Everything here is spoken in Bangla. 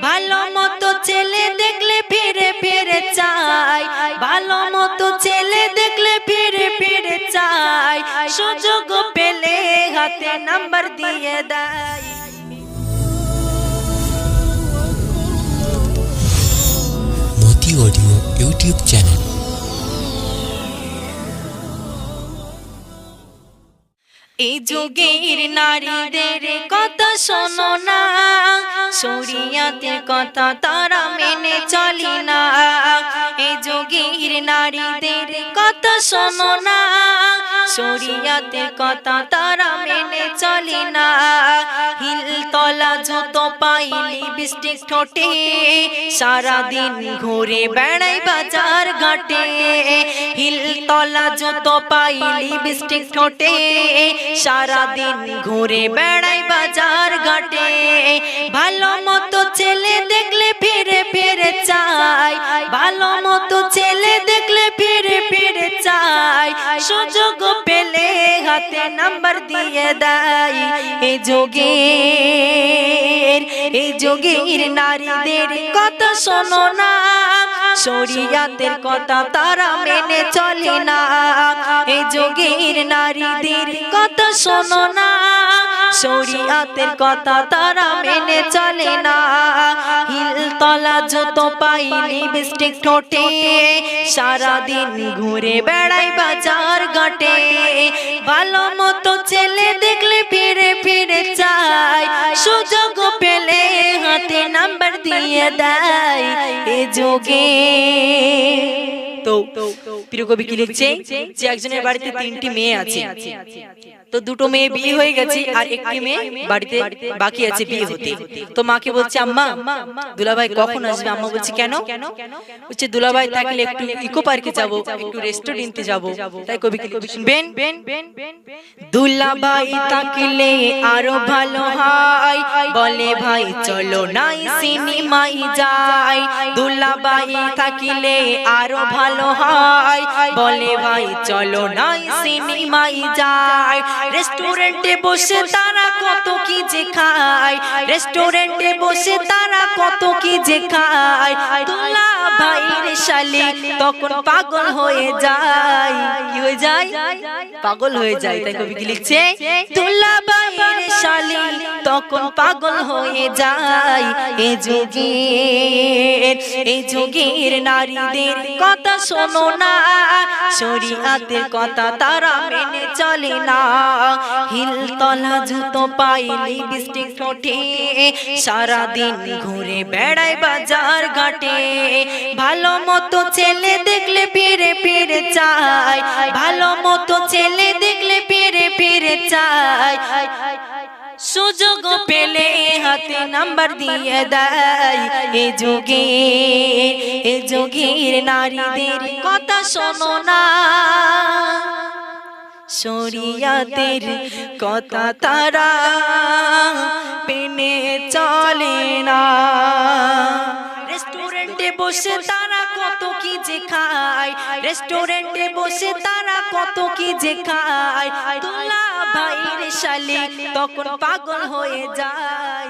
ভালো মতো ছেলে দেখলে ফিরে ফিরে চাই, ভালো মতো ছেলে দেখলে ফিরে ফিরে চাই, সুযোগ পেলে হাতে নাম্বার দিয়ে দেয়। মতি অডিও ইউটিউব চ্যানেল। এই যুগের নারীদের কথা শোনো না, শরিয়াতের কথা তারা মেনে চলে না। এই যুগের নারীদের কথা শোনো না, শরিয়াতের কথা তারা মেনে চলে না। হিল তলা জুতো পাই লিপস্টিক ঠোঁটে, সারাদিন ঘুরে বেড়াই বাজার ঘাটে। হিল তলা জুতো পাই লিপস্টিক ঠোঁটে, সারাদিন ঘুরে বেড়াই বাজার ঘাটে। ভালো মতো ছেলে দেখলে ফিরে ফিরে চাই, ভালো মতো ছেলে দেখলে ফিরে ফিরে চাই, সুযোগ পেলে হাতে নাম্বার দিয়ে দেয়। এই যুগের নারীদের কথা শোনো না, শরিয়াতের কথা তারা মেনে চলে না। এই যুগের নারীদের কথা শোনো না, শরিয়াতের কথা তারা মেনে চলে না। হিল তলা জুতো পাই লিপস্টিক ঠোঁটে, সারাদিন ঘুরে বেড়াই বাজার ঘাটে। ভালো মতো ছেলে দেখলে ফিরে ফিরে চাই, সুযোগ পেলে হাতে নাম্বার দিয়ে দেয়। এ যুগে তো প্রিয় কবি কি লিখছে যে একজনের বাড়িতে 3টি মেয়ে আছে, তো 2টো মেয়ে বিয়ে হয়ে গেছে আর একটি মেয়ে বাড়িতে বাকি আছে বিয়ে হতে। তো মাকে বলছে, আম্মা দুলাভাই কখন আসবে? আম্মা বলছে, কেন? বলছে, দুলাভাই থাকলে একটু ইকো পার্কে যাব, একটু রেস্টুরেন্টে যাব। তাই কবি কি লিখছে শুনবেন। দুলাভাই থাকলে আরো ভালো হয়, বলে ভাই চলো নাই সিনেমায় যাই। দুলাভাই থাকলে আরো ভালো হয়, বলে ভাই চলো নাই সিনেমায় যাই। রেস্টুরেন্টে বসে তারা কত কি যে খায়, রেস্টুরেন্টে বসে তারা কত কি যে খায়। দুলাভাইয়ের শালি তখন পাগল হয়ে যায়। কি হয়ে যায়? পাগল হয়ে যায়। তাই কবি কি লিখছে, দুলাভাইয়ের শালি তখন পাগল হয়ে যায়। এই যুগের নারীদের কথা শোনো না, শরিয়াতের কথা তারা মেনে চলে না। হিল তলা জুতো পাই লিপস্টিক ঠোঁটে, সারাদিন ঘুরে বেড়াই বাজার ঘাটে। ভালো মতো ছেলে দেখলে ফিরে ফিরে চাই, ভালো মতো ছেলে দেখলে ফিরে ফিরে চাই, সুযোগ পেলে হাতে নাম্বার দিয়ে দেয়। এ যুগের নারীদের কথা শোনো না, শরিয়াতের কথা তারা মেনে চলে না। রেস্টুরেন্টে বসে তারা কত কি যে খায়, রেস্টুরেন্টে বসে তারা কত কি যে খায়। দুলাভাইয়ের শালি তখন পাগল হয়ে যায়।